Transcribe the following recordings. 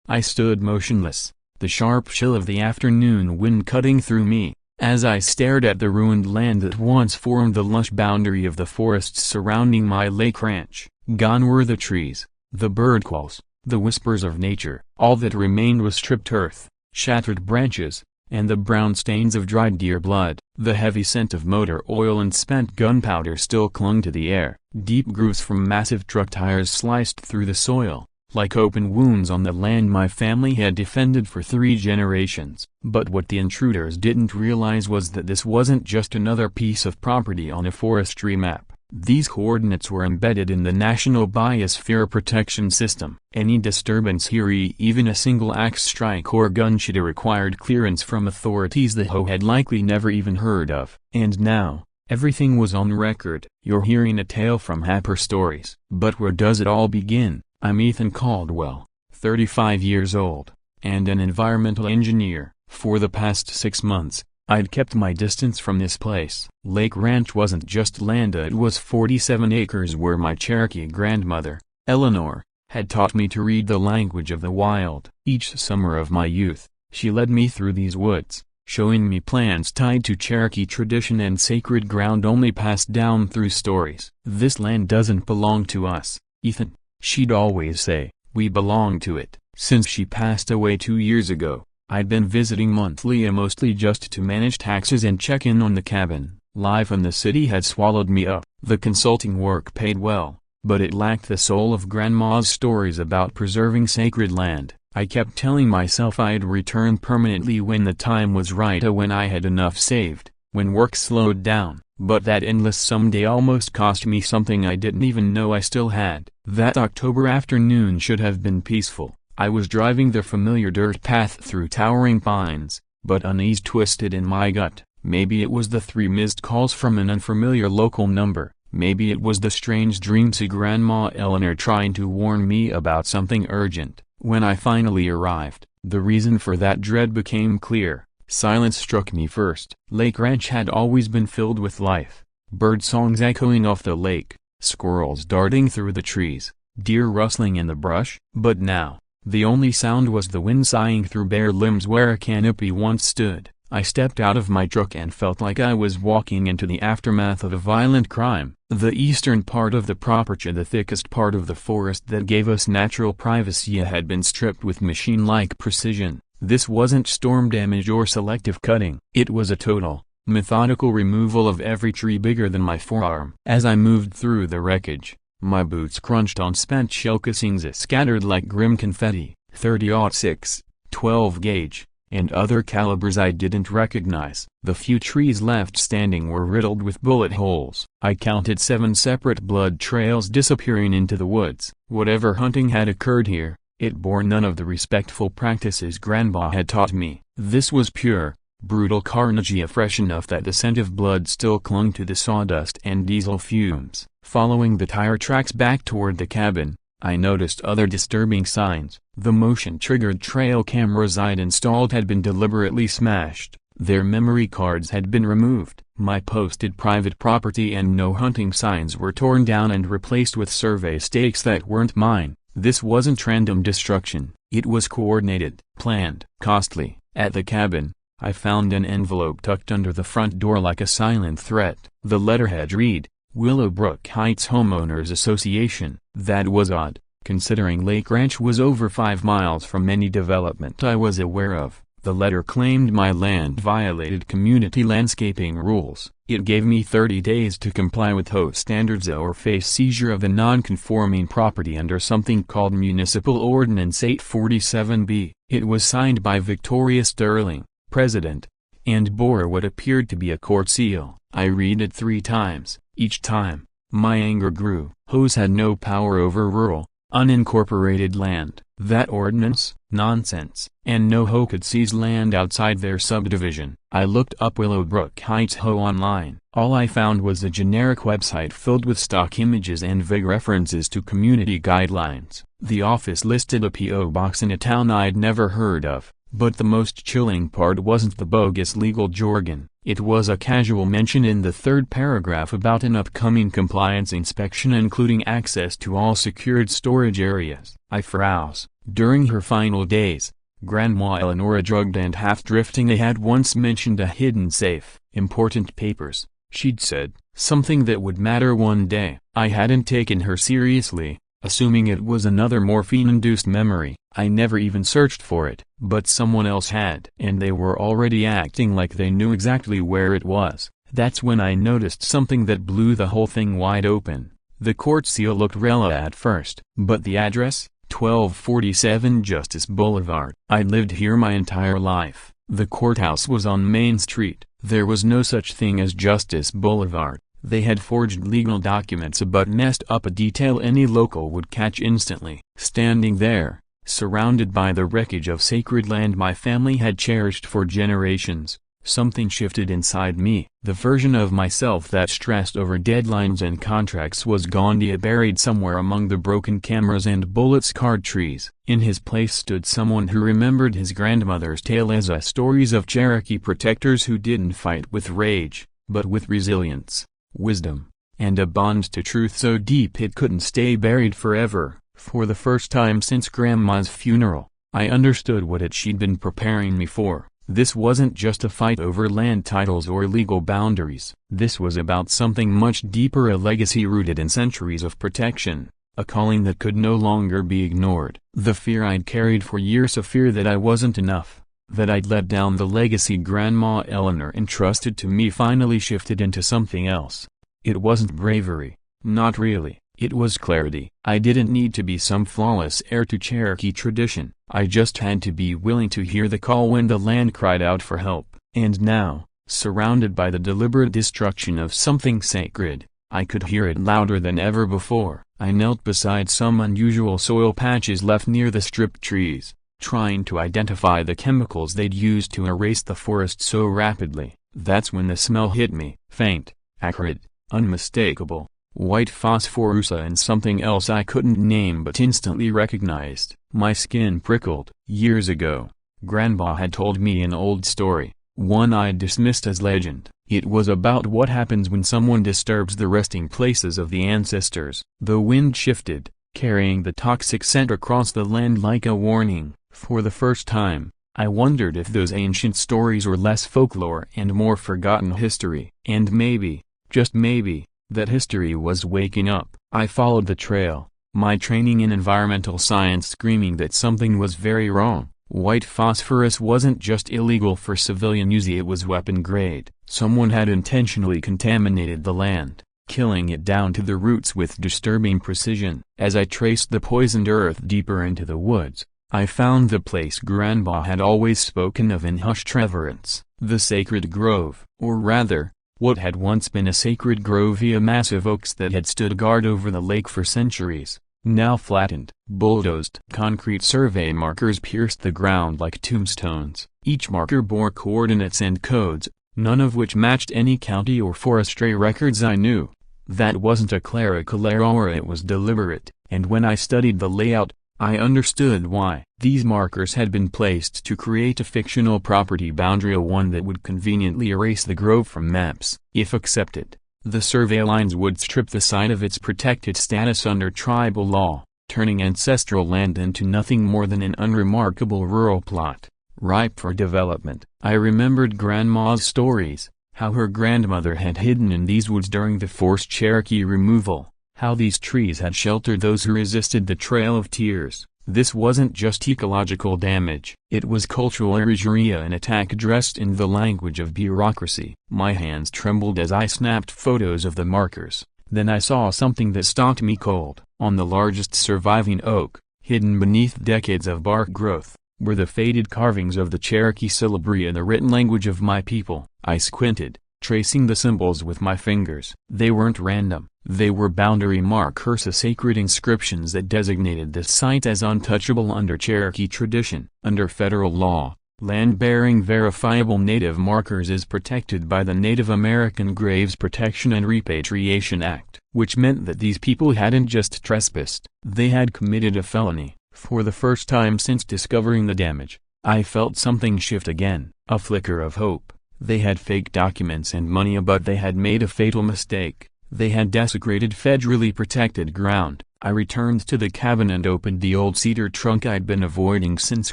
I stood motionless, the sharp chill of the afternoon wind cutting through me, as I stared at the ruined land that once formed the lush boundary of the forests surrounding my lake ranch. Gone were the trees, the bird calls, the whispers of nature. All that remained was stripped earth, shattered branches, and the brown stains of dried deer blood. The heavy scent of motor oil and spent gunpowder still clung to the air. Deep grooves from massive truck tires sliced through the soil, like open wounds on the land my family had defended for 3 generations. But what the intruders didn't realize was that this wasn't just another piece of property on a forestry map. These coordinates were embedded in the National Biosphere Protection System. Any disturbance here, even a single axe strike or gunshot, required clearance from authorities the HOA had likely never even heard of. And now, everything was on record. You're hearing a tale from Happer Stories. But where does it all begin? I'm Ethan Caldwell, 35 years old, and an environmental engineer. For the past 6 months, I'd kept my distance from this place. Lake Ranch wasn't just land, it was 47 acres where my Cherokee grandmother, Eleanor, had taught me to read the language of the wild. Each summer of my youth, she led me through these woods, showing me plants tied to Cherokee tradition and sacred ground only passed down through stories. This land doesn't belong to us, Ethan, she'd always say. We belong to it. Since she passed away 2 years ago, I'd been visiting monthly, mostly just to manage taxes and check in on the cabin. Life in the city had swallowed me up. The consulting work paid well, but it lacked the soul of Grandma's stories about preserving sacred land. I kept telling myself I'd return permanently when the time was right, or when I had enough saved, when work slowed down. But that endless someday almost cost me something I didn't even know I still had. That October afternoon should have been peaceful. I was driving the familiar dirt path through towering pines, but unease twisted in my gut. Maybe it was the 3 missed calls from an unfamiliar local number. Maybe it was the strange dreams of Grandma Eleanor trying to warn me about something urgent. When I finally arrived, the reason for that dread became clear. Silence struck me first. Lake Ranch had always been filled with life. Bird songs echoing off the lake, squirrels darting through the trees, deer rustling in the brush. But now, the only sound was the wind sighing through bare limbs where a canopy once stood. I stepped out of my truck and felt like I was walking into the aftermath of a violent crime. The eastern part of the property, the thickest part of the forest that gave us natural privacy, had been stripped with machine-like precision. This wasn't storm damage or selective cutting. It was a total, methodical removal of every tree bigger than my forearm. As I moved through the wreckage, my boots crunched on spent shell casings that scattered like grim confetti. 30-06, 12 gauge, and other calibers I didn't recognize. The few trees left standing were riddled with bullet holes. I counted 7 separate blood trails disappearing into the woods. Whatever hunting had occurred here, it bore none of the respectful practices Grandma had taught me. This was pure, brutal carnage, fresh enough that the scent of blood still clung to the sawdust and diesel fumes. Following the tire tracks back toward the cabin, I noticed other disturbing signs. The motion-triggered trail cameras I'd installed had been deliberately smashed. Their memory cards had been removed. My posted private property and no hunting signs were torn down and replaced with survey stakes that weren't mine. This wasn't random destruction. It was coordinated, planned, costly. At the cabin, I found an envelope tucked under the front door like a silent threat. The letterhead read, Willowbrook Heights Homeowners Association. That was odd, considering Lake Ranch was over 5 miles from any development I was aware of. The letter claimed my land violated community landscaping rules. It gave me 30 days to comply with HOA standards or face seizure of the non-conforming property under something called Municipal Ordinance 847B. It was signed by Victoria Sterling, President, and bore what appeared to be a court seal. I read it 3 times. Each time, my anger grew. HOAs had no power over rural, unincorporated land. That ordinance? Nonsense. And no HOA could seize land outside their subdivision. I looked up Willowbrook Heights HOA online. All I found was a generic website filled with stock images and vague references to community guidelines. The office listed a P.O. box in a town I'd never heard of. But the most chilling part wasn't the bogus legal jargon. It was a casual mention in the 3rd paragraph about an upcoming compliance inspection including access to all secured storage areas. I froze. During her final days, Grandma Eleanor, drugged and half-drifting, had once mentioned a hidden safe. Important papers, she'd said, something that would matter one day. I hadn't taken her seriously, assuming it was another morphine-induced memory. I never even searched for it, but someone else had. And they were already acting like they knew exactly where it was. That's when I noticed something that blew the whole thing wide open. The court seal looked real at first, but the address? 1247 Justice Boulevard. I'd lived here my entire life. The courthouse was on Main Street. There was no such thing as Justice Boulevard. They had forged legal documents but messed up a detail any local would catch instantly. Standing there, surrounded by the wreckage of sacred land my family had cherished for generations, something shifted inside me. The version of myself that stressed over deadlines and contracts was gone, buried somewhere among the broken cameras and bullet-scarred trees. In his place stood someone who remembered his grandmother's tale as a stories of Cherokee protectors who didn't fight with rage, but with resilience, wisdom, and a bond to truth so deep it couldn't stay buried forever. For the first time since Grandma's funeral, I understood what she'd been preparing me for. This wasn't just a fight over land titles or legal boundaries. This was about something much deeper, a legacy rooted in centuries of protection, a calling that could no longer be ignored. The fear I'd carried for years, a fear that I wasn't enough, that I'd let down the legacy Grandma Eleanor entrusted to me, finally shifted into something else. It wasn't bravery, not really. It was clarity. I didn't need to be some flawless heir to Cherokee tradition. I just had to be willing to hear the call when the land cried out for help. And now, surrounded by the deliberate destruction of something sacred, I could hear it louder than ever before. I knelt beside some unusual soil patches left near the stripped trees, trying to identify the chemicals they'd used to erase the forest so rapidly. That's when the smell hit me. Faint, acrid, unmistakable. White phosphorus and something else I couldn't name but instantly recognized. My skin prickled. Years ago, Grandpa had told me an old story, one I'd dismissed as legend. It was about what happens when someone disturbs the resting places of the ancestors. The wind shifted, carrying the toxic scent across the land like a warning. For the first time, I wondered if those ancient stories were less folklore and more forgotten history. And maybe, just maybe, that history was waking up. I followed the trail, my training in environmental science screaming that something was very wrong. White phosphorus wasn't just illegal for civilian use, it was weapon grade. Someone had intentionally contaminated the land, killing it down to the roots with disturbing precision. As I traced the poisoned earth deeper into the woods, I found the place Grandpa had always spoken of in hushed reverence, the sacred grove, or rather, what had once been a sacred grove, via massive oaks that had stood guard over the lake for centuries, now flattened, bulldozed. Concrete survey markers pierced the ground like tombstones. Each marker bore coordinates and codes, none of which matched any county or forestry records I knew. That wasn't a clerical error, it was deliberate, and when I studied the layout, I understood why. These markers had been placed to create a fictional property boundary, one that would conveniently erase the grove from maps. If accepted, the survey lines would strip the site of its protected status under tribal law, turning ancestral land into nothing more than an unremarkable rural plot, ripe for development. I remembered Grandma's stories, how her grandmother had hidden in these woods during the forced Cherokee removal, how these trees had sheltered those who resisted the Trail of Tears. This wasn't just ecological damage, it was cultural erasure, an attack dressed in the language of bureaucracy. My hands trembled as I snapped photos of the markers. Then I saw something that stopped me cold. On the largest surviving oak, hidden beneath decades of bark growth, were the faded carvings of the Cherokee syllabary, the written language of my people. I squinted, tracing the symbols with my fingers. They weren't random. They were boundary markers, sacred inscriptions that designated this site as untouchable under Cherokee tradition. Under federal law, land bearing verifiable native markers is protected by the Native American Graves Protection and Repatriation Act, which meant that these people hadn't just trespassed, they had committed a felony. For the first time since discovering the damage, I felt something shift again, a flicker of hope. They had fake documents and money, but they had made a fatal mistake. They had desecrated federally protected ground. I returned to the cabin and opened the old cedar trunk I'd been avoiding since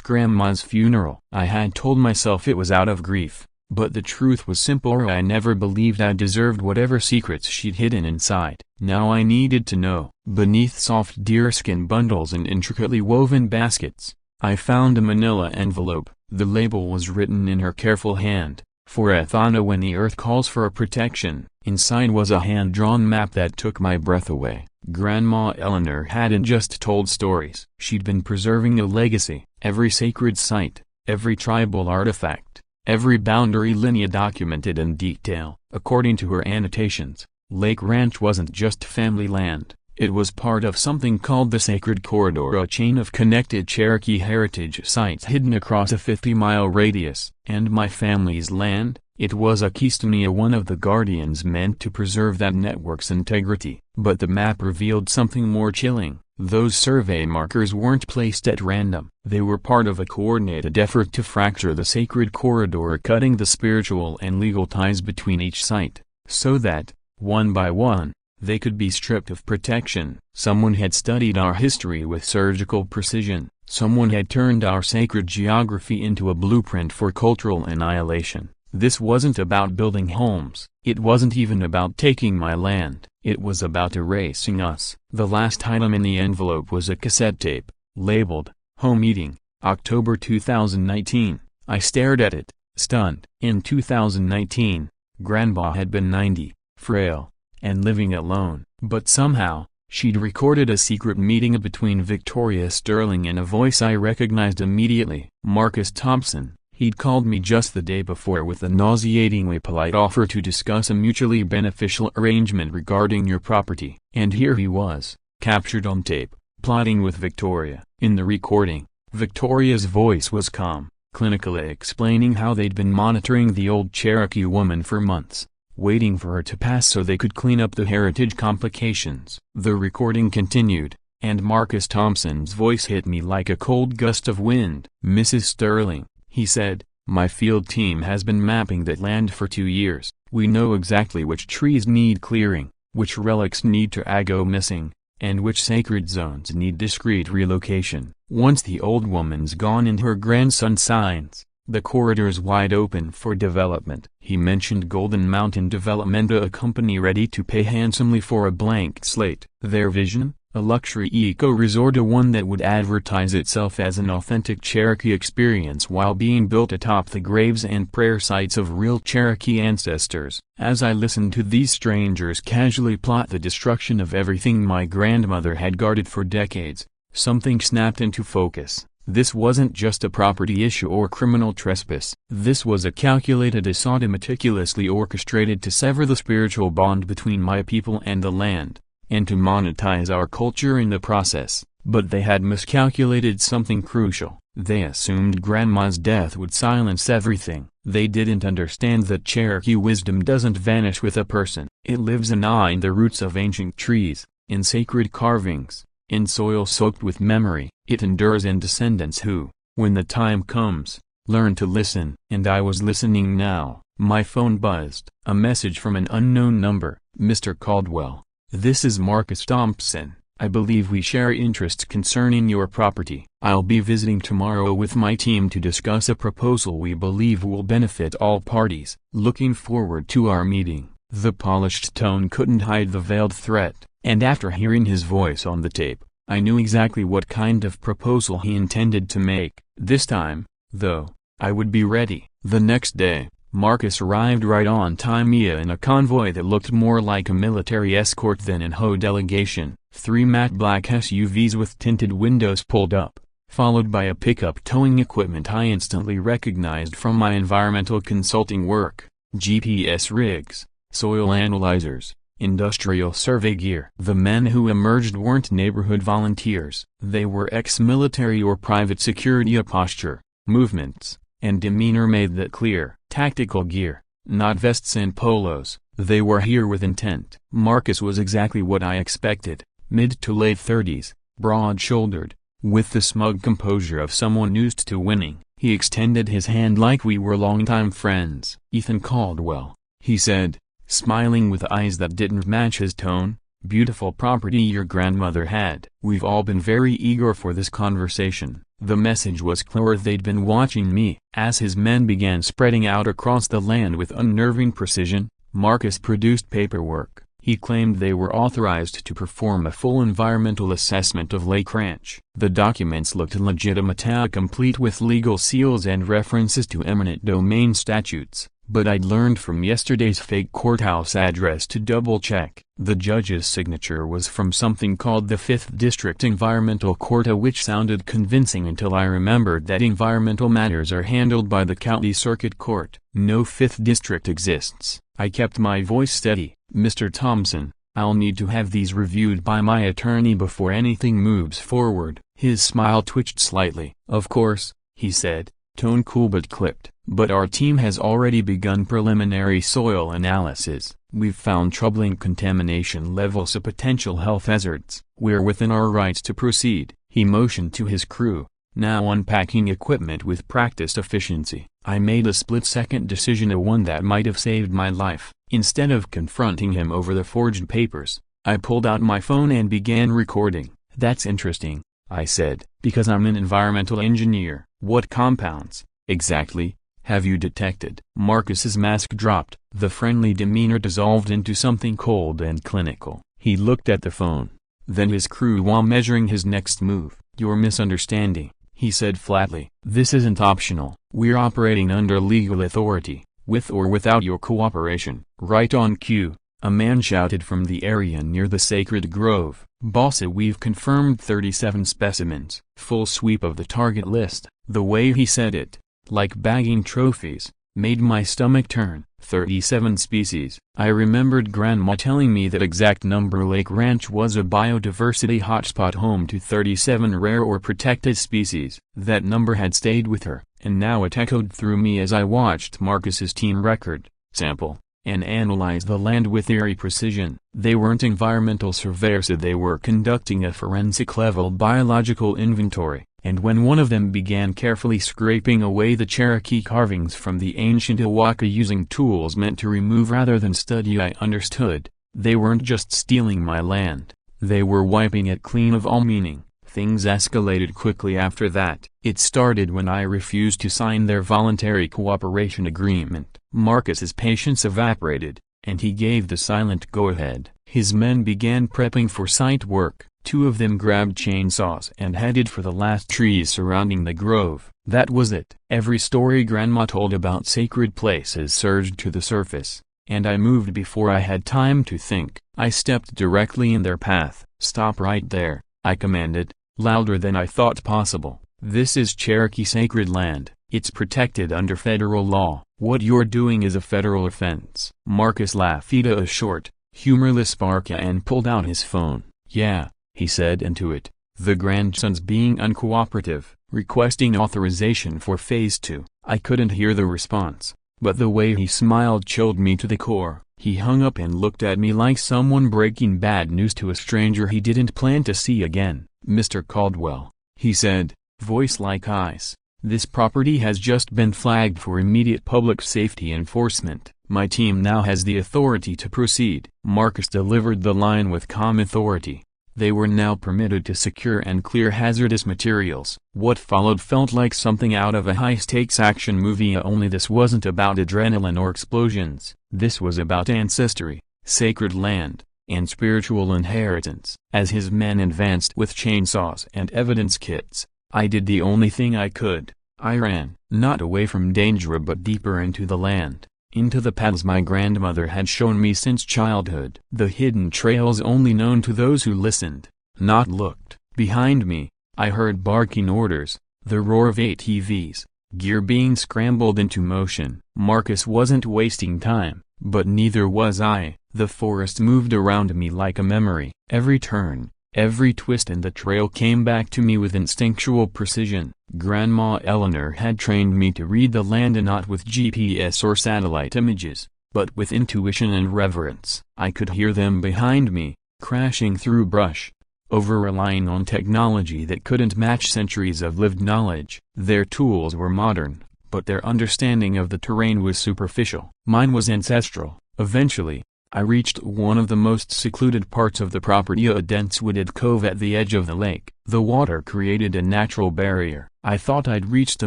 Grandma's funeral. I had told myself it was out of grief, but the truth was simple. I never believed I deserved whatever secrets she'd hidden inside. Now I needed to know. Beneath soft deerskin bundles and intricately woven baskets, I found a manila envelope. The label was written in her careful hand, "For Ethana when the earth calls for protection." Inside was a hand-drawn map that took my breath away. Grandma Eleanor hadn't just told stories. She'd been preserving a legacy. Every sacred site, every tribal artifact, every boundary lineage documented in detail. According to her annotations, Lake Ranch wasn't just family land. It was part of something called the Sacred Corridor, a chain of connected Cherokee heritage sites hidden across a 50-mile radius. And my family's land? It was a keystone, one of the guardians meant to preserve that network's integrity. But the map revealed something more chilling. Those survey markers weren't placed at random. They were part of a coordinated effort to fracture the sacred corridor, cutting the spiritual and legal ties between each site, so that, one by one, they could be stripped of protection. Someone had studied our history with surgical precision. Someone had turned our sacred geography into a blueprint for cultural annihilation. This wasn't about building homes. It wasn't even about taking my land. It was about erasing us. The last item in the envelope was a cassette tape, labeled, "Home Meeting, October 2019. I stared at it, stunned. In 2019, Grandma had been 90, frail, and living alone. But somehow, she'd recorded a secret meeting between Victoria Sterling and a voice I recognized immediately. Marcus Thompson. He'd called me just the day before with a nauseatingly polite offer to discuss a mutually beneficial arrangement regarding your property. And here he was, captured on tape, plotting with Victoria. In the recording, Victoria's voice was calm, clinically explaining how they'd been monitoring the old Cherokee woman for months, waiting for her to pass so they could clean up the heritage complications. The recording continued, and Marcus Thompson's voice hit me like a cold gust of wind. "Mrs. Sterling," he said, "my field team has been mapping that land for 2 years. We know exactly which trees need clearing, which relics need to go missing, and which sacred zones need discreet relocation. Once the old woman's gone and her grandson signs, the corridor's wide open for development." He mentioned Golden Mountain Development, a company ready to pay handsomely for a blank slate. Their vision? A luxury eco-resort, one that would advertise itself as an authentic Cherokee experience while being built atop the graves and prayer sites of real Cherokee ancestors. As I listened to these strangers casually plot the destruction of everything my grandmother had guarded for decades, something snapped into focus. This wasn't just a property issue or criminal trespass. This was a calculated assault, meticulously orchestrated to sever the spiritual bond between my people and the land, and to monetize our culture in the process. But they had miscalculated something crucial. They assumed Grandma's death would silence everything. They didn't understand that Cherokee wisdom doesn't vanish with a person. It lives in the roots of ancient trees, in sacred carvings, in soil soaked with memory. It endures in descendants who, when the time comes, learn to listen. And I was listening now. My phone buzzed. A message from an unknown number. "Mr. Caldwell. This is Marcus Thompson. I believe we share interests concerning your property. I'll be visiting tomorrow with my team to discuss a proposal we believe will benefit all parties. Looking forward to our meeting." The polished tone couldn't hide the veiled threat, and after hearing his voice on the tape, I knew exactly what kind of proposal he intended to make. This time, though, I would be ready. The next day, Marcus arrived right on time in a convoy that looked more like a military escort than an HOA delegation. 3 matte black SUVs with tinted windows pulled up, followed by a pickup towing equipment I instantly recognized from my environmental consulting work: GPS rigs, soil analyzers, industrial survey gear. The men who emerged weren't neighborhood volunteers. They were ex-military or private security. A posture, movements, and demeanor made that clear. Tactical gear, not vests and polos. They were here with intent. Marcus was exactly what I expected. Mid to late 30s, broad-shouldered, with the smug composure of someone used to winning. He extended his hand like we were longtime friends. "Ethan Caldwell," he said, smiling with eyes that didn't match his tone, Beautiful property your grandmother had. We've all been very eager for this conversation. The message was clear. They'd been watching me. As his men began spreading out across the land with unnerving precision, Marcus produced paperwork. He claimed they were authorized to perform a full environmental assessment of Lake Ranch. The documents looked legitimate, complete with legal seals and references to eminent domain statutes, but I'd learned from yesterday's fake courthouse address to double-check. The judge's signature was from something called the 5th District Environmental Court, which sounded convincing until I remembered that environmental matters are handled by the County Circuit Court. No 5th District exists. I kept my voice steady. Mr. Thompson, I'll need to have these reviewed by my attorney before anything moves forward. His smile twitched slightly. Of course, he said, tone cool but clipped. But our team has already begun preliminary soil analysis. We've found troubling contamination levels, potential health hazards. We're within our rights to proceed. He motioned to his crew, now unpacking equipment with practiced efficiency. I made a split-second decision, one that might have saved my life. Instead of confronting him over the forged papers, I pulled out my phone and began recording. That's interesting, I said, because I'm an environmental engineer. What compounds, exactly, have you detected? Marcus's mask dropped. The friendly demeanor dissolved into something cold and clinical. He looked at the phone, then his crew while measuring his next move. You're misunderstanding, he said flatly. This isn't optional. We're operating under legal authority, with or without your cooperation. Right on cue, a man shouted from the area near the sacred grove. Bossa, we've confirmed 37 specimens. Full sweep of the target list. The way he said it, like bagging trophies, made my stomach turn. 37 species. I remembered Grandma telling me that exact number. Lake Ranch was a biodiversity hotspot, home to 37 rare or protected species. That number had stayed with her, and now it echoed through me as I watched Marcus's team record, sample, and analyze the land with eerie precision. They weren't environmental surveyors, they were conducting a forensic-level biological inventory. And when one of them began carefully scraping away the Cherokee carvings from the ancient HOA using tools meant to remove rather than study, I understood. They weren't just stealing my land, they were wiping it clean of all meaning. Things escalated quickly after that. It started when I refused to sign their voluntary cooperation agreement. Marcus's patience evaporated, and he gave the silent go-ahead. His men began prepping for site work. 2 of them grabbed chainsaws and headed for the last trees surrounding the grove. That was it. Every story Grandma told about sacred places surged to the surface, and I moved before I had time to think. I stepped directly in their path. Stop right there, I commanded, louder than I thought possible. This is Cherokee sacred land. It's protected under federal law. What you're doing is a federal offense. Marcus laughed a short, humorless spark and pulled out his phone. Yeah, he said into it. The grandson's being uncooperative, requesting authorization for Phase 2. I couldn't hear the response, but the way he smiled chilled me to the core. He hung up and looked at me like someone breaking bad news to a stranger he didn't plan to see again. Mr. Caldwell, he said, voice like ice, this property has just been flagged for immediate public safety enforcement. My team now has the authority to proceed. Marcus delivered the line with calm authority. They were now permitted to secure and clear hazardous materials. What followed felt like something out of a high-stakes action movie, only this wasn't about adrenaline or explosions. This was about ancestry, sacred land, and spiritual inheritance. As his men advanced with chainsaws and evidence kits, I did the only thing I could. I ran, not away from danger but deeper into the land, into the paths my grandmother had shown me since childhood. The hidden trails only known to those who listened, not looked. Behind me, I heard barking orders, the roar of ATVs, gear being scrambled into motion. Marcus wasn't wasting time, but neither was I. The forest moved around me like a memory. Every turn, every twist in the trail came back to me with instinctual precision. Grandma Eleanor had trained me to read the land not with GPS or satellite images, but with intuition and reverence. I could hear them behind me, crashing through brush, over-relying on technology that couldn't match centuries of lived knowledge. Their tools were modern, but their understanding of the terrain was superficial. Mine was ancestral. Eventually, I reached one of the most secluded parts of the property, a dense wooded cove at the edge of the lake. The water created a natural barrier. I thought I'd reached a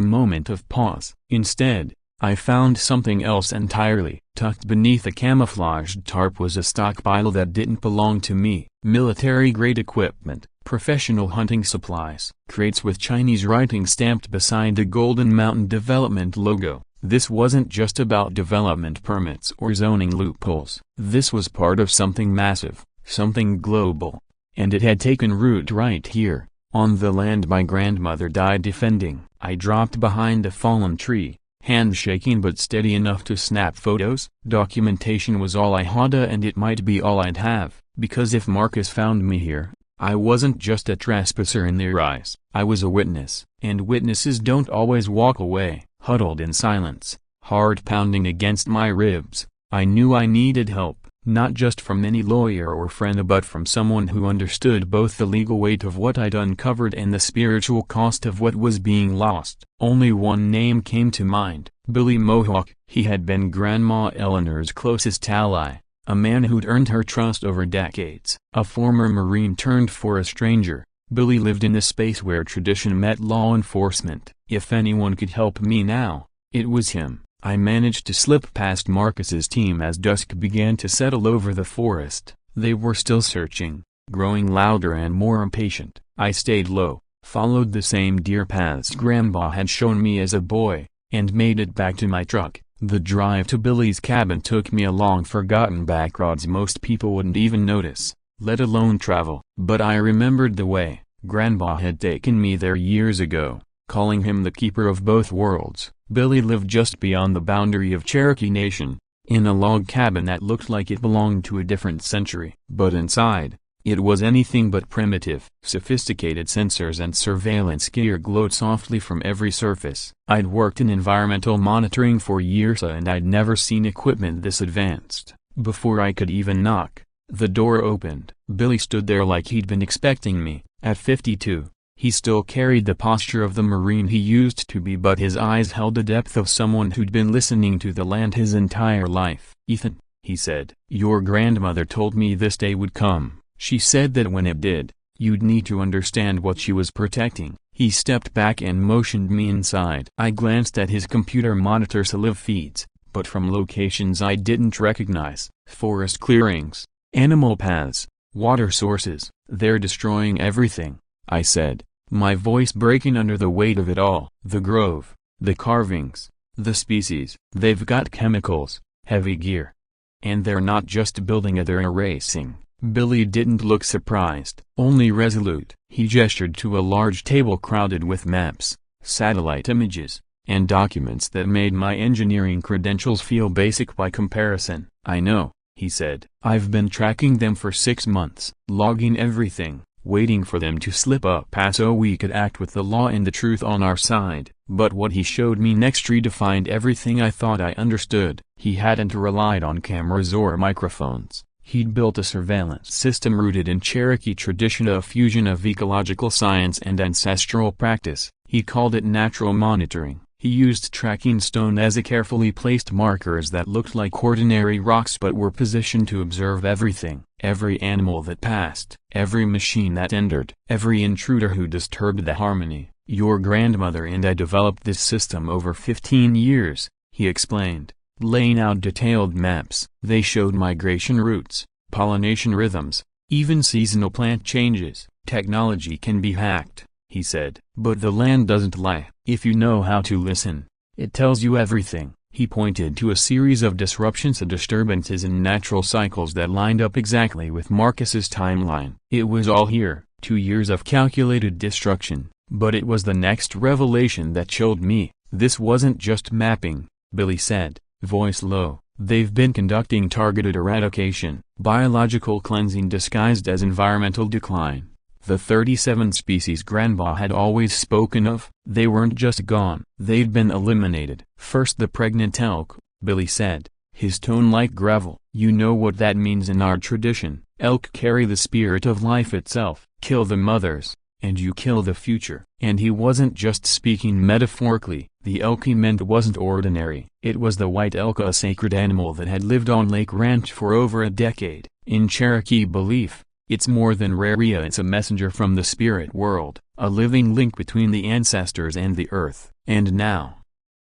moment of pause. Instead, I found something else entirely. Tucked beneath a camouflaged tarp was a stockpile that didn't belong to me. Military-grade equipment, professional hunting supplies, crates with Chinese writing stamped beside a Golden Mountain Development logo. This wasn't just about development permits or zoning loopholes. This was part of something massive, something global. And it had taken root right here, on the land my grandmother died defending. I dropped behind a fallen tree, hand shaking but steady enough to snap photos. Documentation was all I had, and it might be all I'd have, because if Marcus found me here, I wasn't just a trespasser in their eyes. I was a witness, and witnesses don't always walk away. Huddled in silence, heart pounding against my ribs, I knew I needed help, not just from any lawyer or friend but from someone who understood both the legal weight of what I'd uncovered and the spiritual cost of what was being lost. Only one name came to mind: Billy Mohawk. He had been Grandma Eleanor's closest ally, a man who'd earned her trust over decades. A former Marine turned forest ranger, Billy lived in the space where tradition met law enforcement. If anyone could help me now, it was him. I managed to slip past Marcus's team as dusk began to settle over the forest. They were still searching, growing louder and more impatient. I stayed low, followed the same deer paths Grandpa had shown me as a boy, and made it back to my truck. The drive to Billy's cabin took me along forgotten backroads most people wouldn't even notice, let alone travel. But I remembered the way. Grandpa had taken me there years ago, calling him the keeper of both worlds. Billy lived just beyond the boundary of Cherokee Nation, in a log cabin that looked like it belonged to a different century. But inside, it was anything but primitive. Sophisticated sensors and surveillance gear glowed softly from every surface. I'd worked in environmental monitoring for years and I'd never seen equipment this advanced. Before I could even knock, the door opened. Billy stood there like he'd been expecting me. At 52, he still carried the posture of the Marine he used to be, but his eyes held the depth of someone who'd been listening to the land his entire life. "Ethan," he said, "your grandmother told me this day would come. She said that when it did, you'd need to understand what she was protecting." He stepped back and motioned me inside. I glanced at his computer monitor live feeds, but from locations I didn't recognize. Forest clearings, animal paths, water sources. "They're destroying everything," I said, my voice breaking under the weight of it all. "The grove, the carvings, the species. They've got chemicals, heavy gear. And they're not just building it, they're erasing." Billy didn't look surprised, only resolute. He gestured to a large table crowded with maps, satellite images, and documents that made my engineering credentials feel basic by comparison. "I know," he said. "I've been tracking them for 6 months, logging everything, waiting for them to slip up so we could act with the law and the truth on our side." But what he showed me next redefined everything I thought I understood. He hadn't relied on cameras or microphones. He'd built a surveillance system rooted in Cherokee tradition, a fusion of ecological science and ancestral practice. He called it natural monitoring. He used tracking stone as a carefully placed markers that looked like ordinary rocks but were positioned to observe everything. Every animal that passed, every machine that entered, every intruder who disturbed the harmony. "Your grandmother and I developed this system over 15 years, he explained, laying out detailed maps. They showed migration routes, pollination rhythms, even seasonal plant changes. Technology can be hacked," he said, "but the land doesn't lie. If you know how to listen, it tells you everything." He pointed to a series of disruptions and disturbances in natural cycles that lined up exactly with Marcus's timeline. It was all here, 2 years of calculated destruction, but it was the next revelation that chilled me. "This wasn't just mapping," Billy said, voice low. "They've been conducting targeted eradication, biological cleansing disguised as environmental decline. The 37 species Grandpa had always spoken of, they weren't just gone, they'd been eliminated. First the pregnant elk," Billy said, his tone like gravel. "You know what that means in our tradition. Elk carry the spirit of life itself. Kill the mothers, and you kill the future." And he wasn't just speaking metaphorically. The elk he meant wasn't ordinary. It was the white elk, a sacred animal that had lived on Lake Ranch for over a decade. In Cherokee belief, it's more than rare. It's a messenger from the spirit world, a living link between the ancestors and the earth. And now,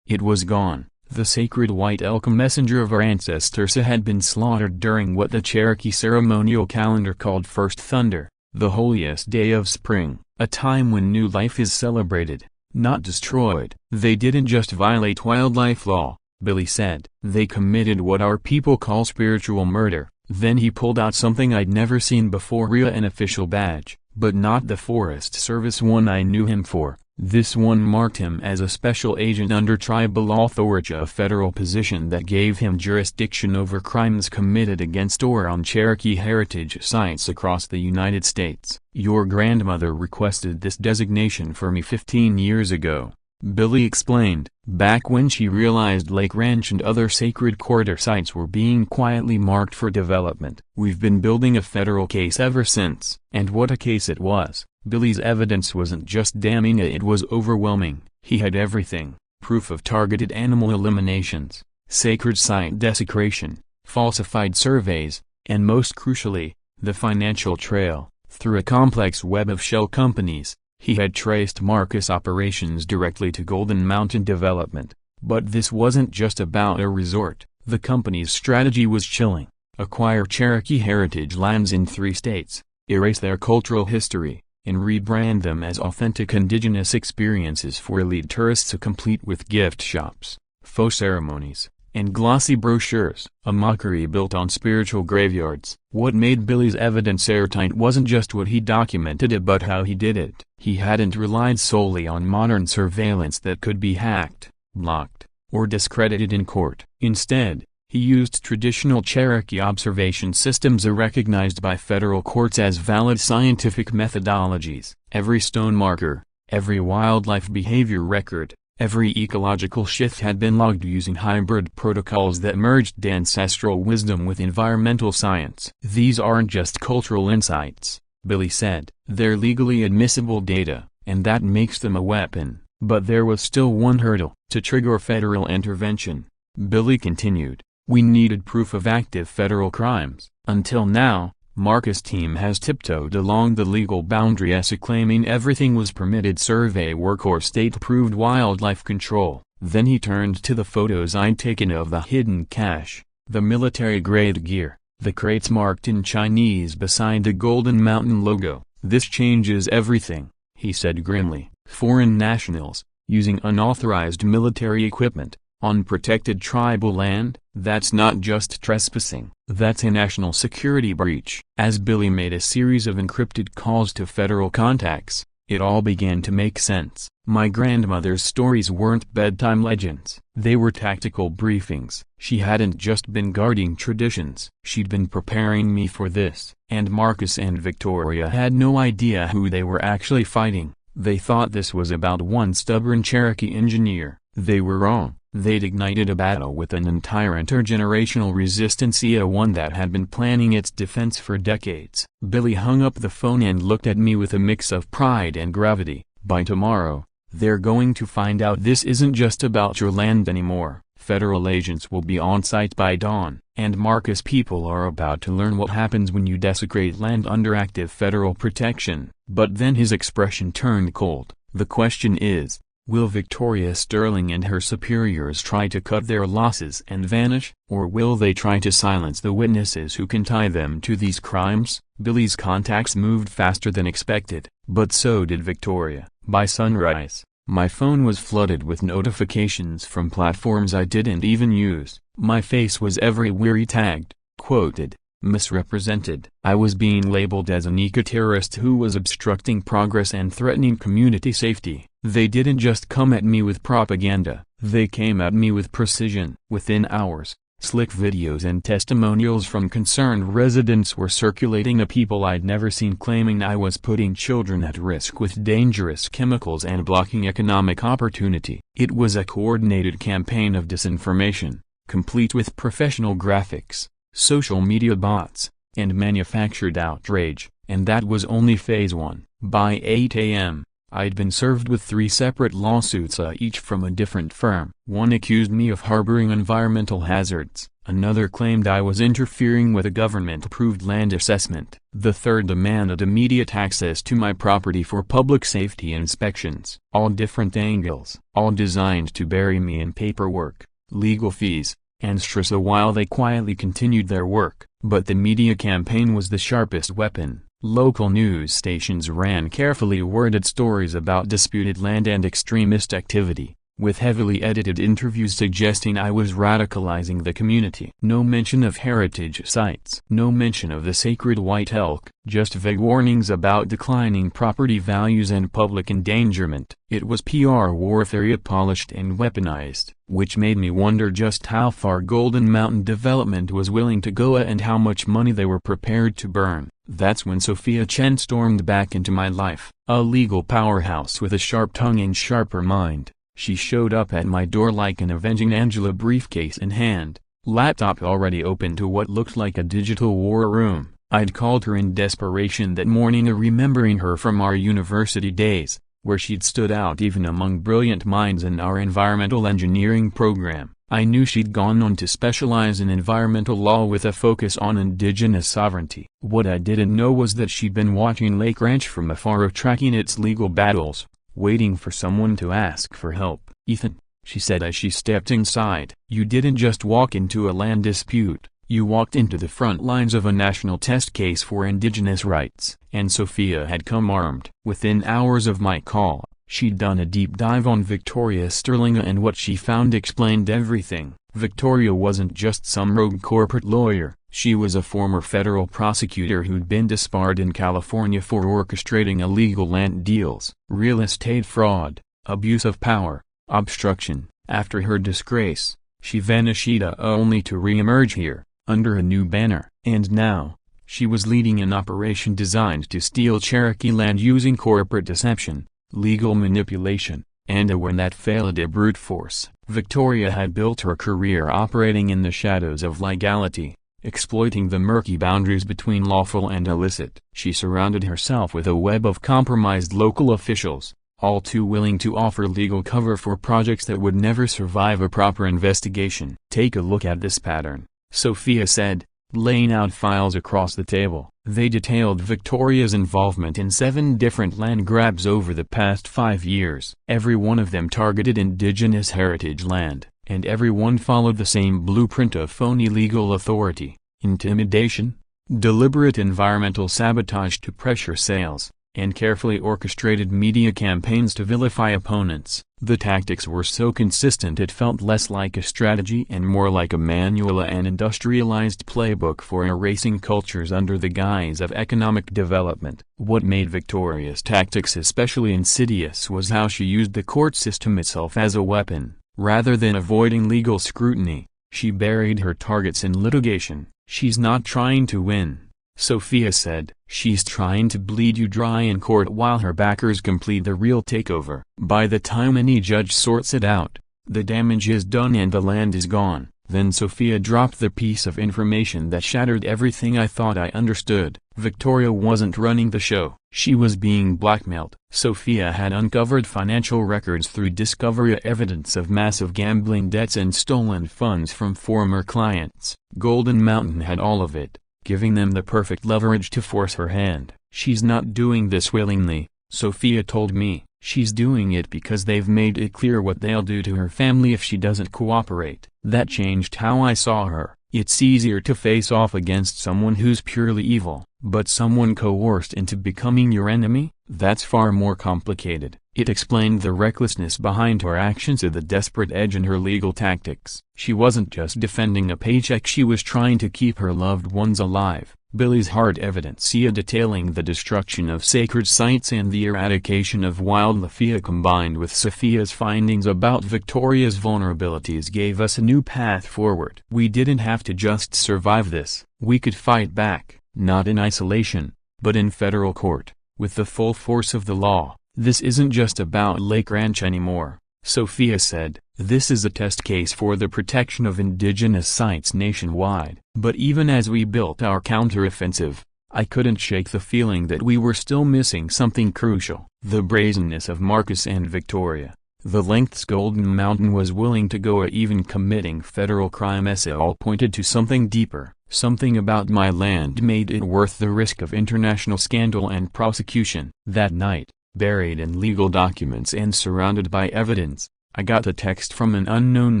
it was gone. The sacred white elk, messenger of our ancestors, had been slaughtered during what the Cherokee ceremonial calendar called First Thunder, the holiest day of spring, a time when new life is celebrated, not destroyed. They didn't just violate wildlife law, Billy said. They committed what our people call spiritual murder. Then he pulled out something I'd never seen before, an official badge, but not the Forest Service one I knew him for. This one marked him as a special agent under tribal authority, a federal position that gave him jurisdiction over crimes committed against or on Cherokee heritage sites across the United States. Your grandmother requested this designation for me 15 years ago, Billy explained, back when she realized Lake Ranch and other sacred corridor sites were being quietly marked for development. We've been building a federal case ever since. And what a case it was. Billy's evidence wasn't just damning, it was overwhelming. He had everything: proof of targeted animal eliminations, sacred site desecration, falsified surveys, and most crucially, the financial trail. Through a complex web of shell companies, he had traced Marcus' operations directly to Golden Mountain Development. But this wasn't just about a resort. The company's strategy was chilling: acquire Cherokee heritage lands in 3 states, erase their cultural history, and rebrand them as authentic indigenous experiences for elite tourists, complete with gift shops, faux ceremonies, and glossy brochures. A mockery built on spiritual graveyards. What made Billy's evidence airtight wasn't just what he documented, but how he did it. He hadn't relied solely on modern surveillance that could be hacked, blocked, or discredited in court. Instead, he used traditional Cherokee observation systems recognized by federal courts as valid scientific methodologies. Every stone marker, every wildlife behavior record, every ecological shift had been logged using hybrid protocols that merged ancestral wisdom with environmental science. These aren't just cultural insights, Billy said. They're legally admissible data, and that makes them a weapon. But there was still one hurdle. To trigger federal intervention, Billy continued, we needed proof of active federal crimes. Until now, Marcus' team has tiptoed along the legal boundaries, claiming everything was permitted survey work or state-approved wildlife control. Then he turned to the photos I'd taken of the hidden cache, the military-grade gear, the crates marked in Chinese beside the Golden Mountain logo. This changes everything, he said grimly. Foreign nationals, using unauthorized military equipment, on protected tribal land? That's not just trespassing. That's a national security breach. As Billy made a series of encrypted calls to federal contacts, it all began to make sense. My grandmother's stories weren't bedtime legends. They were tactical briefings. She hadn't just been guarding traditions. She'd been preparing me for this. And Marcus and Victoria had no idea who they were actually fighting. They thought this was about one stubborn Cherokee engineer. They were wrong. They'd ignited a battle with an entire intergenerational resistance, one that had been planning its defense for decades. Billy hung up the phone and looked at me with a mix of pride and gravity. By tomorrow, they're going to find out this isn't just about your land anymore. Federal agents will be on site by dawn, and Marcus people are about to learn what happens when you desecrate land under active federal protection. But then his expression turned cold. The question is, will Victoria Sterling and her superiors try to cut their losses and vanish, or will they try to silence the witnesses who can tie them to these crimes? Billy's contacts moved faster than expected, but so did Victoria. By sunrise, my phone was flooded with notifications from platforms I didn't even use. My face was everywhere tagged, quoted, misrepresented. I was being labeled as an eco-terrorist who was obstructing progress and threatening community safety. They didn't just come at me with propaganda, they came at me with precision. Within hours, slick videos and testimonials from concerned residents were circulating of people I'd never seen claiming I was putting children at risk with dangerous chemicals and blocking economic opportunity. It was a coordinated campaign of disinformation, complete with professional graphics, social media bots, and manufactured outrage, and that was only phase 1. By 8 a.m., I'd been served with 3 separate lawsuits, each from a different firm. One accused me of harboring environmental hazards, another claimed I was interfering with a government-approved land assessment. The third demanded immediate access to my property for public safety inspections. All different angles, all designed to bury me in paperwork, legal fees, and stress while they quietly continued their work. But the media campaign was the sharpest weapon. Local news stations ran carefully worded stories about disputed land and extremist activity, with heavily edited interviews suggesting I was radicalizing the community. No mention of heritage sites. No mention of the sacred white elk, just vague warnings about declining property values and public endangerment. It was PR warfare polished and weaponized, which made me wonder just how far Golden Mountain Development was willing to go and how much money they were prepared to burn. That's when Sophia Chen stormed back into my life. A legal powerhouse with a sharp tongue and sharper mind. She showed up at my door like an avenging Angela, briefcase in hand, laptop already open to what looked like a digital war room. I'd called her in desperation that morning, remembering her from our university days, where she'd stood out even among brilliant minds in our environmental engineering program. I knew she'd gone on to specialize in environmental law with a focus on indigenous sovereignty. What I didn't know was that she'd been watching Lake Ranch from afar, tracking its legal battles, waiting for someone to ask for help. "Ethan," she said as she stepped inside, "you didn't just walk into a land dispute, you walked into the front lines of a national test case for indigenous rights." And Sophia had come armed. Within hours of my call, she'd done a deep dive on Victoria Sterling, and what she found explained everything. Victoria wasn't just some rogue corporate lawyer. She was a former federal prosecutor who'd been disbarred in California for orchestrating illegal land deals, real estate fraud, abuse of power, obstruction. After her disgrace, she vanished only to re-emerge here, under a new banner. And now, she was leading an operation designed to steal Cherokee land using corporate deception, legal manipulation, and a war that failed at brute force. Victoria had built her career operating in the shadows of legality, exploiting the murky boundaries between lawful and illicit. She surrounded herself with a web of compromised local officials, all too willing to offer legal cover for projects that would never survive a proper investigation. "Take a look at this pattern," Sophia said, laying out files across the table. They detailed Victoria's involvement in 7 different land grabs over the past 5 years. Every one of them targeted indigenous heritage land, and every one followed the same blueprint of phony legal authority, intimidation, deliberate environmental sabotage to pressure sales, and carefully orchestrated media campaigns to vilify opponents. The tactics were so consistent it felt less like a strategy and more like a manual, an industrialized playbook for erasing cultures under the guise of economic development. What made Victoria's tactics especially insidious was how she used the court system itself as a weapon. Rather than avoiding legal scrutiny, she buried her targets in litigation. "She's not trying to win," Sophia said. "She's trying to bleed you dry in court while her backers complete the real takeover. By the time any judge sorts it out, the damage is done and the land is gone." Then Sophia dropped the piece of information that shattered everything I thought I understood. Victoria wasn't running the show. She was being blackmailed. Sophia had uncovered financial records through discovery evidence of massive gambling debts and stolen funds from former clients. Golden Mountain had all of it, giving them the perfect leverage to force her hand. "She's not doing this willingly," Sophia told me. "She's doing it because they've made it clear what they'll do to her family if she doesn't cooperate." That changed how I saw her. It's easier to face off against someone who's purely evil, but someone coerced into becoming your enemy? That's far more complicated. It explained the recklessness behind her actions and the desperate edge in her legal tactics. She wasn't just defending a paycheck, she was trying to keep her loved ones alive. Billy's hard evidence detailing the destruction of sacred sites and the eradication of wildlife combined with Sophia's findings about Victoria's vulnerabilities gave us a new path forward. We didn't have to just survive this. We could fight back, not in isolation, but in federal court, with the full force of the law. "This isn't just about Lake Ranch anymore," Sophia said. "This is a test case for the protection of indigenous sites nationwide." But even as we built our counteroffensive, I couldn't shake the feeling that we were still missing something crucial. The brazenness of Marcus and Victoria. The lengths Golden Mountain was willing to go at even committing federal crime all pointed to something deeper. Something about my land made it worth the risk of international scandal and prosecution. That night, buried in legal documents and surrounded by evidence, I got a text from an unknown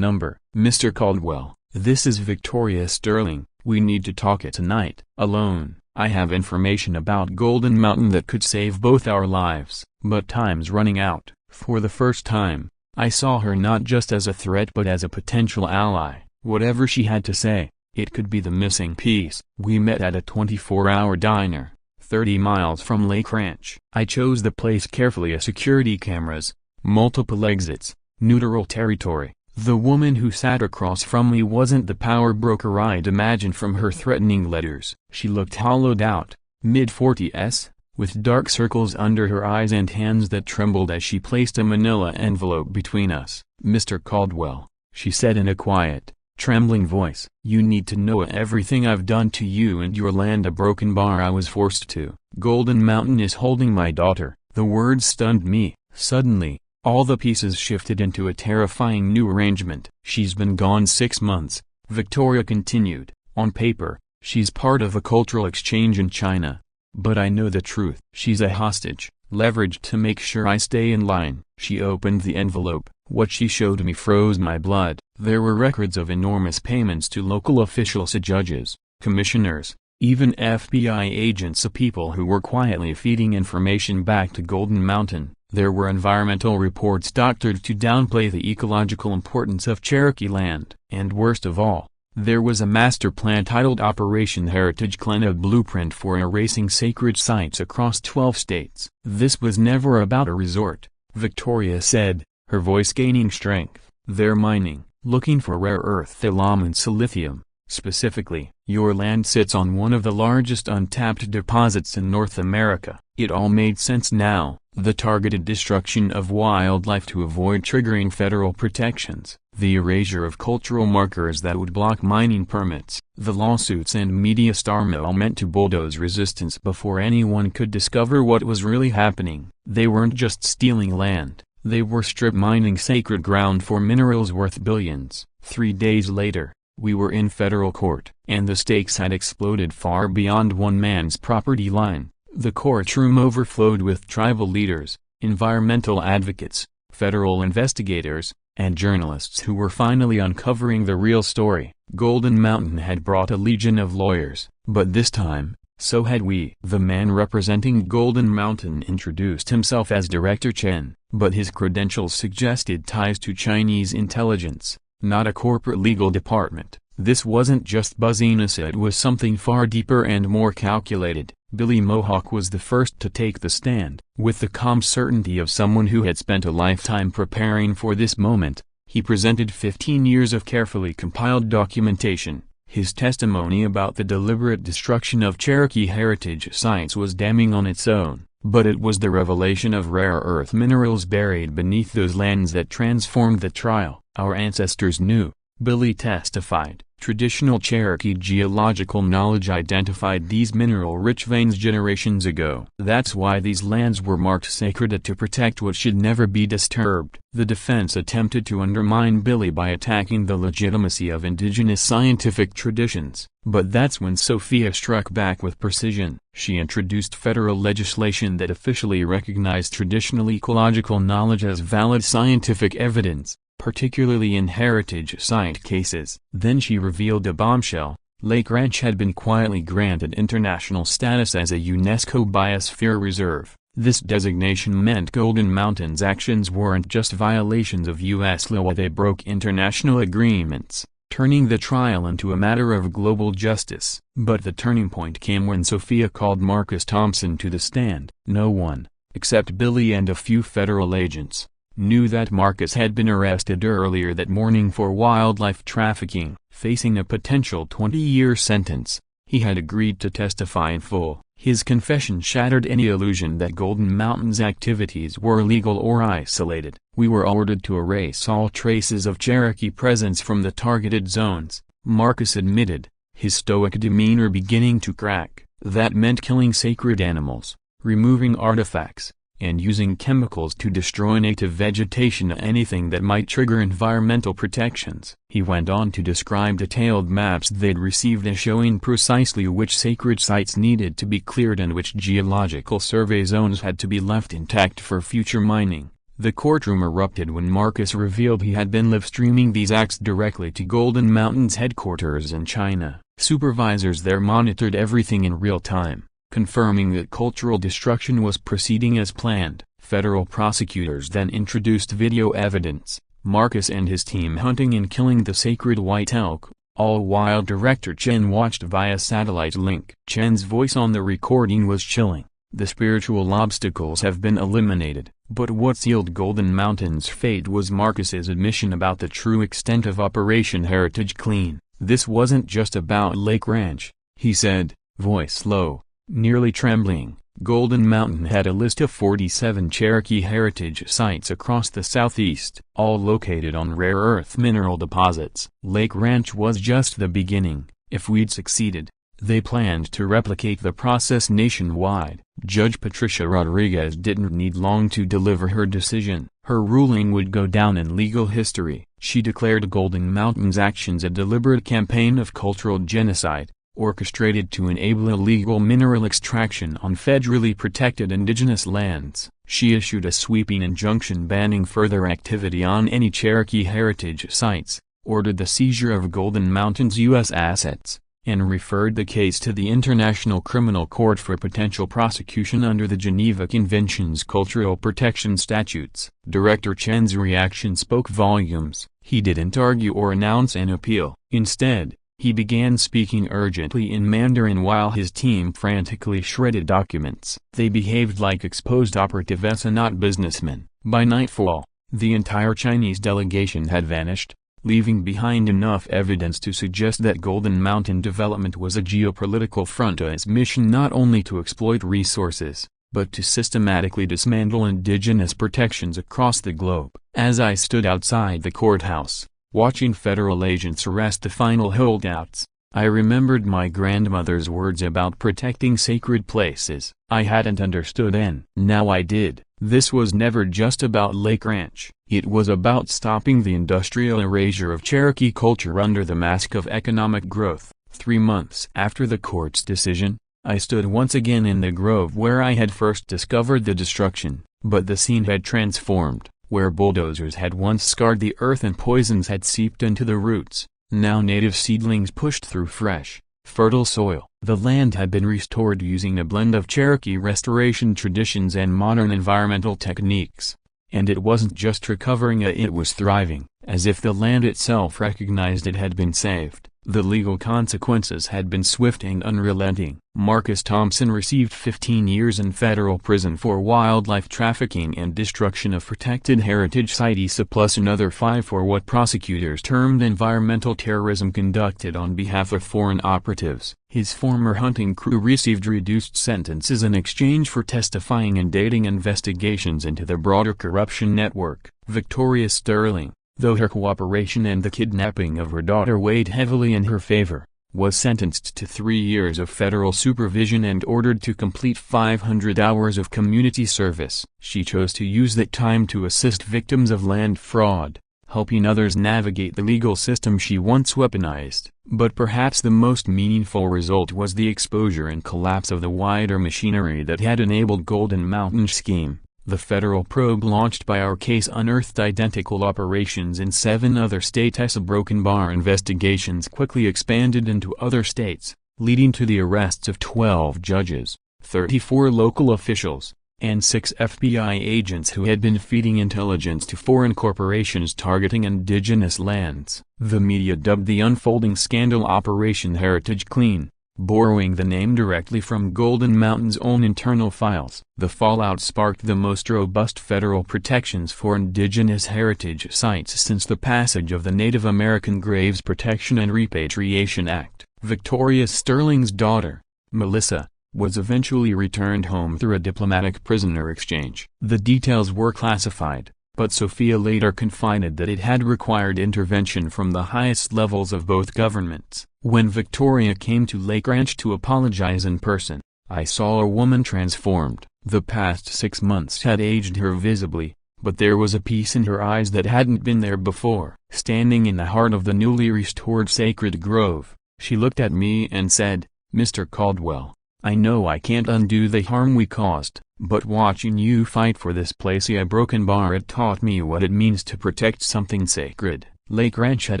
number. "Mr. Caldwell, this is Victoria Sterling. We need to talk it tonight. Alone. I have information about Golden Mountain that could save both our lives, but time's running out." For the first time, I saw her not just as a threat but as a potential ally. Whatever she had to say, it could be the missing piece. We met at a 24-hour diner, 30 miles from Lake Ranch. I chose the place carefully. Security cameras, multiple exits, neutral territory. The woman who sat across from me wasn't the power broker I'd imagined from her threatening letters. She looked hollowed out, mid-40s, with dark circles under her eyes and hands that trembled as she placed a manila envelope between us. "Mr. Caldwell," she said in a quiet, trembling voice, "you need to know everything I've done to you and your land. A broken bar I was forced to. Golden Mountain is holding my daughter." The words stunned me. Suddenly, all the pieces shifted into a terrifying new arrangement. "She's been gone 6 months," Victoria continued. "On paper, she's part of a cultural exchange in China. But I know the truth. She's a hostage, leveraged to make sure I stay in line." She opened the envelope. What she showed me froze my blood. There were records of enormous payments to local officials, judges, commissioners, even FBI agents, people who were quietly feeding information back to Golden Mountain. There were environmental reports doctored to downplay the ecological importance of Cherokee land. And worst of all, there was a master plan titled Operation Heritage Clean, a blueprint for erasing sacred sites across 12 states. "This was never about a resort," Victoria said, her voice gaining strength. "They're mining, looking for rare earth elements, silithium. Specifically, your land sits on one of the largest untapped deposits in North America." It all made sense now. The targeted destruction of wildlife to avoid triggering federal protections, the erasure of cultural markers that would block mining permits, the lawsuits and media storm all meant to bulldoze resistance before anyone could discover what was really happening. They weren't just stealing land, they were strip mining sacred ground for minerals worth billions. 3 days later, we were in federal court, and the stakes had exploded far beyond one man's property line. The courtroom overflowed with tribal leaders, environmental advocates, federal investigators, and journalists who were finally uncovering the real story. Golden Mountain had brought a legion of lawyers, but this time, so had we. The man representing Golden Mountain introduced himself as Director Chen, but his credentials suggested ties to Chinese intelligence, not a corporate legal department. This wasn't just buzziness, it was something far deeper and more calculated. Billy Mohawk was the first to take the stand. With the calm certainty of someone who had spent a lifetime preparing for this moment, he presented 15 years of carefully compiled documentation. His testimony about the deliberate destruction of Cherokee heritage sites was damning on its own, but it was the revelation of rare earth minerals buried beneath those lands that transformed the trial. "Our ancestors knew," Billy testified. "Traditional Cherokee geological knowledge identified these mineral-rich veins generations ago. That's why these lands were marked sacred to protect what should never be disturbed." The defense attempted to undermine Billy by attacking the legitimacy of indigenous scientific traditions, but that's when Sophia struck back with precision. She introduced federal legislation that officially recognized traditional ecological knowledge as valid scientific evidence, particularly in heritage site cases. Then she revealed a bombshell. Lake Ranch had been quietly granted international status as a UNESCO Biosphere Reserve. This designation meant Golden Mountain's actions weren't just violations of U.S. law, they broke international agreements, turning the trial into a matter of global justice. But the turning point came when Sophia called Marcus Thompson to the stand. No one, except Billy and a few federal agents, knew that Marcus had been arrested earlier that morning for wildlife trafficking. Facing a potential 20-year sentence, he had agreed to testify in full. His confession shattered any illusion that Golden Mountain's activities were illegal or isolated. We were ordered to erase all traces of Cherokee presence from the targeted zones, Marcus admitted, his stoic demeanor beginning to crack. That meant killing sacred animals, removing artifacts, and using chemicals to destroy native vegetation, anything that might trigger environmental protections. He went on to describe detailed maps they'd received showing precisely which sacred sites needed to be cleared and which geological survey zones had to be left intact for future mining. The courtroom erupted when Marcus revealed he had been live-streaming these acts directly to Golden Mountain's headquarters in China. Supervisors there monitored everything in real time, confirming that cultural destruction was proceeding as planned. Federal prosecutors then introduced video evidence, Marcus and his team hunting and killing the sacred white elk, all while director Chen watched via satellite link. Chen's voice on the recording was chilling. The spiritual obstacles have been eliminated, but what sealed Golden Mountain's fate was Marcus's admission about the true extent of Operation Heritage Clean. This wasn't just about Lake Ranch, he said, voice low, nearly trembling. Golden Mountain had a list of 47 Cherokee heritage sites across the southeast, all located on rare earth mineral deposits. Lake Ranch was just the beginning. If we'd succeeded, they planned to replicate the process nationwide. Judge Patricia Rodriguez didn't need long to deliver her decision. Her ruling would go down in legal history. She declared Golden Mountain's actions a deliberate campaign of cultural genocide, orchestrated to enable illegal mineral extraction on federally protected indigenous lands. She issued a sweeping injunction banning further activity on any Cherokee heritage sites, ordered the seizure of Golden Mountain's U.S. assets, and referred the case to the International Criminal Court for potential prosecution under the Geneva Convention's cultural protection statutes. Director Chen's reaction spoke volumes. He didn't argue or announce an appeal. Instead, he began speaking urgently in Mandarin while his team frantically shredded documents. They behaved like exposed operatives and not businessmen. By nightfall, the entire Chinese delegation had vanished, leaving behind enough evidence to suggest that Golden Mountain development was a geopolitical front to its mission not only to exploit resources, but to systematically dismantle indigenous protections across the globe. As I stood outside the courthouse, watching federal agents arrest the final holdouts, I remembered my grandmother's words about protecting sacred places. I hadn't understood then. Now I did. This was never just about Lake Ranch. It was about stopping the industrial erasure of Cherokee culture under the mask of economic growth. 3 months after the court's decision, I stood once again in the grove where I had first discovered the destruction, but the scene had transformed. Where bulldozers had once scarred the earth and poisons had seeped into the roots, now native seedlings pushed through fresh, fertile soil. The land had been restored using a blend of Cherokee restoration traditions and modern environmental techniques. And it wasn't just recovering, it was thriving, as if the land itself recognized it had been saved. The legal consequences had been swift and unrelenting. Marcus Thompson received 15 years in federal prison for wildlife trafficking and destruction of protected heritage sites, plus another 5 for what prosecutors termed environmental terrorism conducted on behalf of foreign operatives. His former hunting crew received reduced sentences in exchange for testifying and aiding investigations into the broader corruption network. Victoria Sterling, though her cooperation and the kidnapping of her daughter weighed heavily in her favor, was sentenced to 3 years of federal supervision and ordered to complete 500 hours of community service. She chose to use that time to assist victims of land fraud, helping others navigate the legal system she once weaponized. But perhaps the most meaningful result was the exposure and collapse of the wider machinery that had enabled Golden Mountain's scheme. The federal probe launched by our case unearthed identical operations in 7 other states. Broken Bar investigations quickly expanded into other states, leading to the arrests of 12 judges, 34 local officials, and 6 FBI agents who had been feeding intelligence to foreign corporations targeting indigenous lands. The media dubbed the unfolding scandal Operation Heritage Clean, borrowing the name directly from Golden Mountain's own internal files. The fallout sparked the most robust federal protections for indigenous heritage sites since the passage of the Native American Graves Protection and Repatriation Act. Victoria Sterling's daughter, Melissa, was eventually returned home through a diplomatic prisoner exchange. The details were classified, but Sophia later confided that it had required intervention from the highest levels of both governments. When Victoria came to Lake Ranch to apologize in person, I saw a woman transformed. The past 6 months had aged her visibly, but there was a peace in her eyes that hadn't been there before. Standing in the heart of the newly restored sacred grove, she looked at me and said, "Mr. Caldwell, I know I can't undo the harm we caused, but watching you fight for this place a broken bar, it taught me what it means to protect something sacred." Lake Ranch had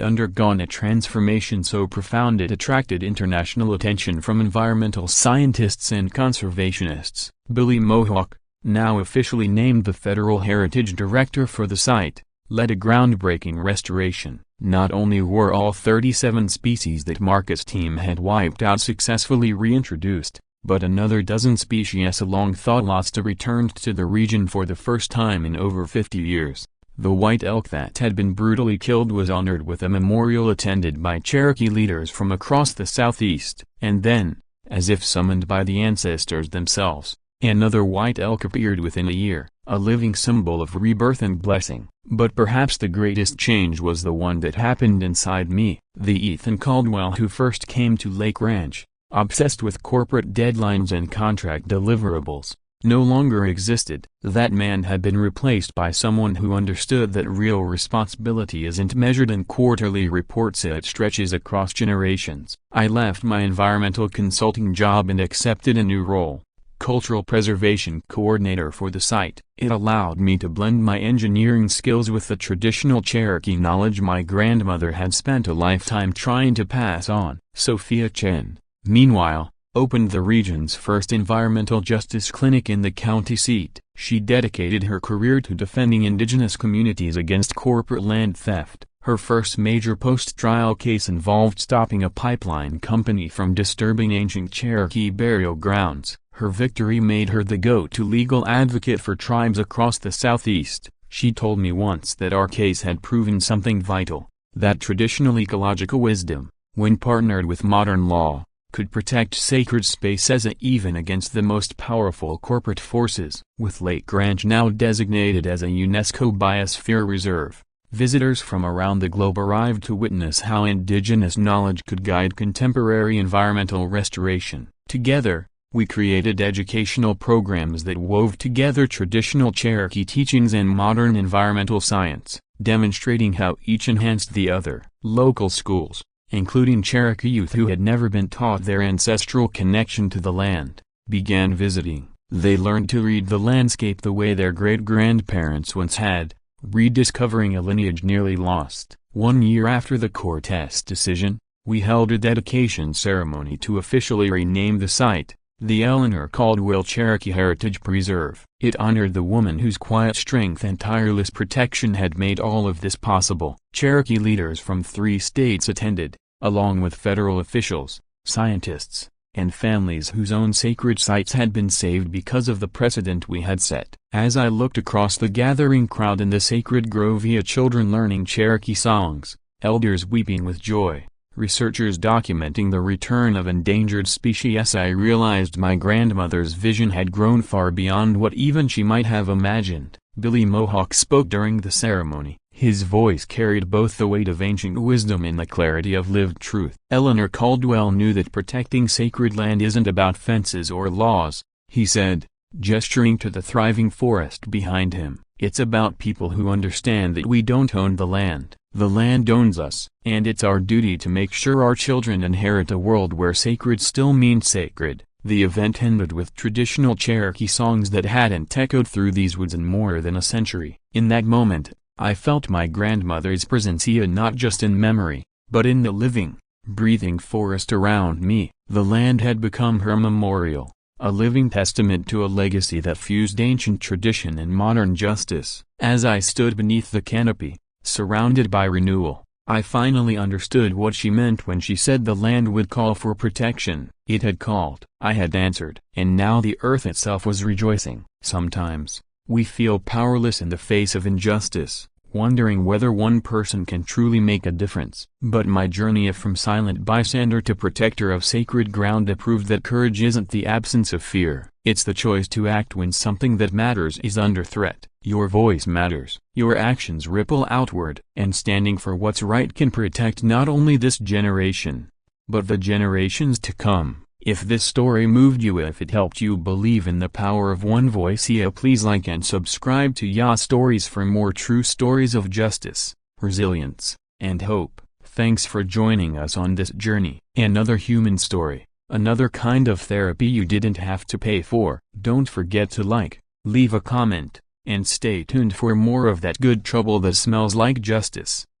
undergone a transformation so profound it attracted international attention from environmental scientists and conservationists. Billy Mohawk, now officially named the Federal Heritage Director for the site, led a groundbreaking restoration. Not only were all 37 species that Marcus' team had wiped out successfully reintroduced, but another dozen species long thought lost returned to the region for the first time in over 50 years. The white elk that had been brutally killed was honored with a memorial attended by Cherokee leaders from across the southeast. And then, as if summoned by the ancestors themselves, another white elk appeared within a year, a living symbol of rebirth and blessing. But perhaps the greatest change was the one that happened inside me. The Ethan Caldwell who first came to Lake Ranch, obsessed with corporate deadlines and contract deliverables, no longer existed. That man had been replaced by someone who understood that real responsibility isn't measured in quarterly reports, it stretches across generations. I left my environmental consulting job and accepted a new role, cultural preservation coordinator for the site. It allowed me to blend my engineering skills with the traditional Cherokee knowledge my grandmother had spent a lifetime trying to pass on. Sophia Chen, meanwhile, opened the region's first environmental justice clinic in the county seat. She dedicated her career to defending indigenous communities against corporate land theft. Her first major post-trial case involved stopping a pipeline company from disturbing ancient Cherokee burial grounds. Her victory made her the go-to legal advocate for tribes across the Southeast. She told me once that our case had proven something vital, that traditional ecological wisdom, when partnered with modern law, could protect sacred spaces even against the most powerful corporate forces. With Lake Ranch now designated as a UNESCO Biosphere Reserve, visitors from around the globe arrived to witness how indigenous knowledge could guide contemporary environmental restoration. Together, we created educational programs that wove together traditional Cherokee teachings and modern environmental science, demonstrating how each enhanced the other. Local schools, including Cherokee youth who had never been taught their ancestral connection to the land, began visiting. They learned to read the landscape the way their great-grandparents once had, rediscovering a lineage nearly lost. 1 year after the Cortez decision, we held a dedication ceremony to officially rename the site, the Eleanor Caldwell Cherokee Heritage Preserve. It honored the woman whose quiet strength and tireless protection had made all of this possible. Cherokee leaders from 3 states attended, along with federal officials, scientists, and families whose own sacred sites had been saved because of the precedent we had set. As I looked across the gathering crowd in the sacred grove, children learning Cherokee songs, elders weeping with joy, researchers documenting the return of endangered species, I realized my grandmother's vision had grown far beyond what even she might have imagined. Billy Mohawk spoke during the ceremony. His voice carried both the weight of ancient wisdom and the clarity of lived truth. Eleanor Caldwell knew that protecting sacred land isn't about fences or laws, he said, gesturing to the thriving forest behind him. It's about people who understand that we don't own the land owns us, and it's our duty to make sure our children inherit a world where sacred still means sacred. The event ended with traditional Cherokee songs that hadn't echoed through these woods in more than a century. In that moment, I felt my grandmother's presence not just in memory, but in the living, breathing forest around me. The land had become her memorial, a living testament to a legacy that fused ancient tradition and modern justice. As I stood beneath the canopy, surrounded by renewal, I finally understood what she meant when she said the land would call for protection. It had called. I had answered. And now the earth itself was rejoicing. Sometimes, we feel powerless in the face of injustice, wondering whether one person can truly make a difference. But my journey from silent bystander to protector of sacred ground proved that courage isn't the absence of fear. It's the choice to act when something that matters is under threat. Your voice matters. Your actions ripple outward. And standing for what's right can protect not only this generation, but the generations to come. If this story moved you, if it helped you believe in the power of one voice, please like and subscribe to Ya Stories for more true stories of justice, resilience, and hope. Thanks for joining us on this journey. Another human story, another kind of therapy you didn't have to pay for. Don't forget to like, leave a comment, and stay tuned for more of that good trouble that smells like justice.